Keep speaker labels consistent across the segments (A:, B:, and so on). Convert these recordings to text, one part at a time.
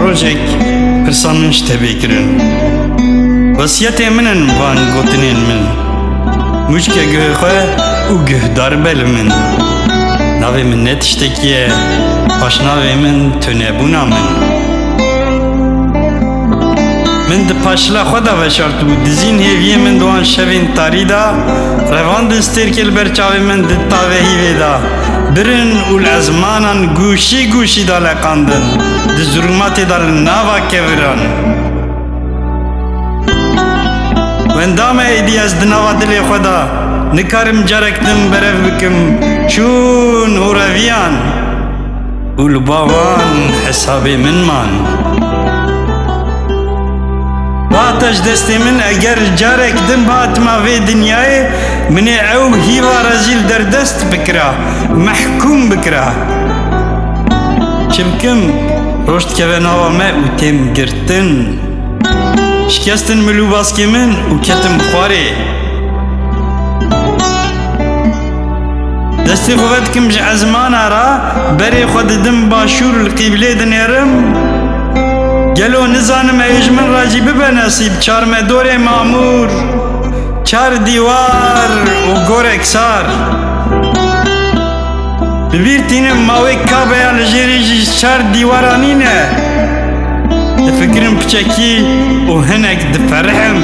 A: Rojek pirsanın tebêkirin Vasiyetê min in van gotinên min Mûçke guhê xwe û guhdar bel min Navê min ne tiştekî ye Paşnavê min tunebûna min Min di paşila xwe da veşart û dizîn hêviyê min doan şevên tarî da Revan di stêrkê li ber çavê min di tavehî vê da Birin û li ezmanan gûşî gûşî da leqandin Di zulmatê da li nava keviran Wendame êdî ez di nava dilê xwe da Nikarim carek din berev bikim Çûn û reviyan û li bawan hesabê min man Bateş destê min eger carek din batima vê dinyayê Minê ew hîva rezîl derdest bikira Mehkûm bikira Çi bikim roj dikeve nava me û têm girtin Şikestin milû baskê min û ketim xwarê Destê xwe vedikim ji ezmana ra Berê xwe didim başûr li qîblê dinêrim Gelo nizanim ê ji min ra jî bibe nesîb Çar medorê mamûr Çar dîwar û gorek sar Bibîr tînim mawê Kabeya li jêrê jî çar dîwaranî ne Difikirim piçekî û hinek diperihim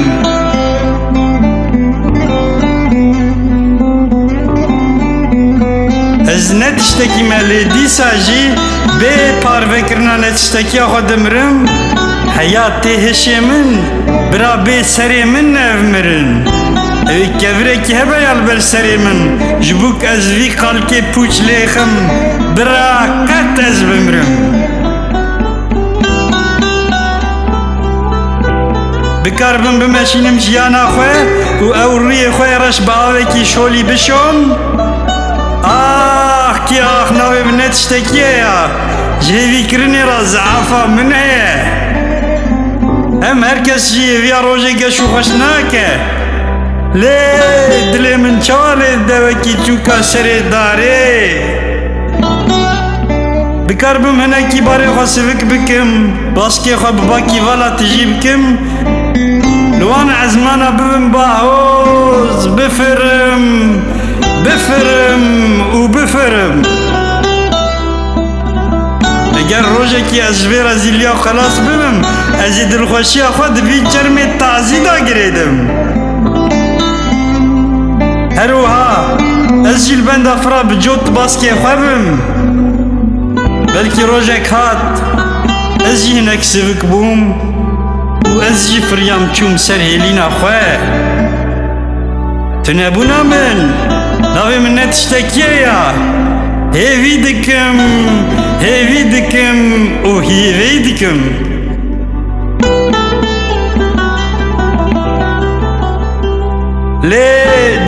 A: Ez ne tiştekî me lê dîsa jî Bê parvekirina ne tiştekiya xwe dimirim Heya tê hişê min bira bê serê min ev mirin Evî kevirekî hebe ya li ber serê min Ji bo ku ez vî qalkê pûç lêxim Bira qet ez bimirim Bikarbim bimeşînim jiyana xwe û ew rûyê xwe reş bi avekî şolî bişom Ah ki ah navê min ne tiştekî ye ya Ji hêvîkirinê ra zeefa min heye Em herkes jî hêviya rojê geş û xweş nake Lê dilê min çawa lê devekî çûka serê darê Bikarbim hinekî barê xwe sivik bikim Baskê xwe bi bakî vala tijî bikim Li wan ezmana bibim bahoz Bifirim û bifirim Eger rojekî ez ji vê rezîliya xelas bibim Ez ê dilxweşiya xwe di vî çermê tazî da girêdim Her wiha ez jî li benda fira bi cot baskê xwe bim Belkî rojek hat Ez jî hinek sivik bûm û ez jî firyam çûm ser hêlîna xwe Tunebûna min Navê min ne tiştekî ye ya Hêvî dikim û hîvê dikim Lê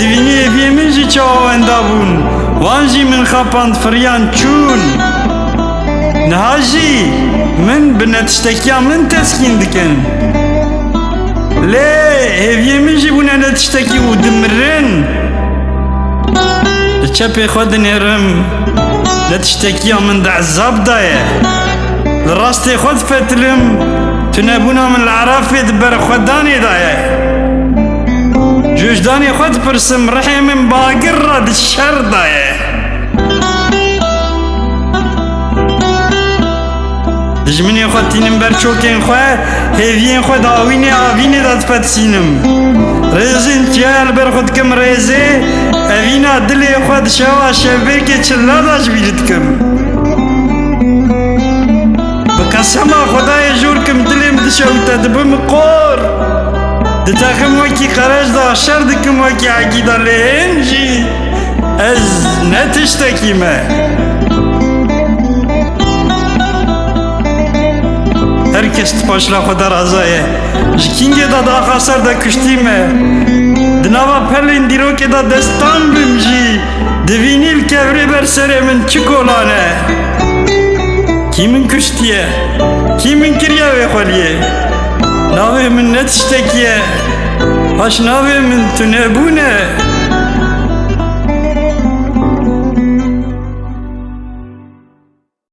A: divînî hêviyê min jî çawa wenda bûn Wan jî min xapand firyan çûn Niha jî min bi netiştekiya min teskîn dikin Lê hêviyê min jî bûne netiştekî û dimirin Li çepê xwe dinêrim Netiştekiya min di ezab da ye Li rastê xwe difetilim Tunebûna min li erafê di ber xwedanê da ye Ji wijdanê xwe dipirsim Rihê min bagir ra di şer da ye Dijminê xwe tînim ber çokên xwe Hêviyên xwe di avînê da difetsînim Rêzên çiyaya li ber xwe dikim rêzê Evîna dilê xwe di şewa şevbêkê çilla da ji bîr dikim Bi qesema xwedayê jûr kim dilê min dişewite dibim qor Ditexim wekî qerej da şer dikim wekî egîda lê hên jî Ez ne tiştekî me Herkes paşla xwe da raza ye Ji kîngê da daxa ser de kuştî me Di nava pelên dîrokê da destan bim jî Divînî li kevrê ber serê min çi kolan e Kî min kuştiye? Kî min kiriye wê xweliyê? Navê ناوي من نتشتكي اش ناوي من تنبونه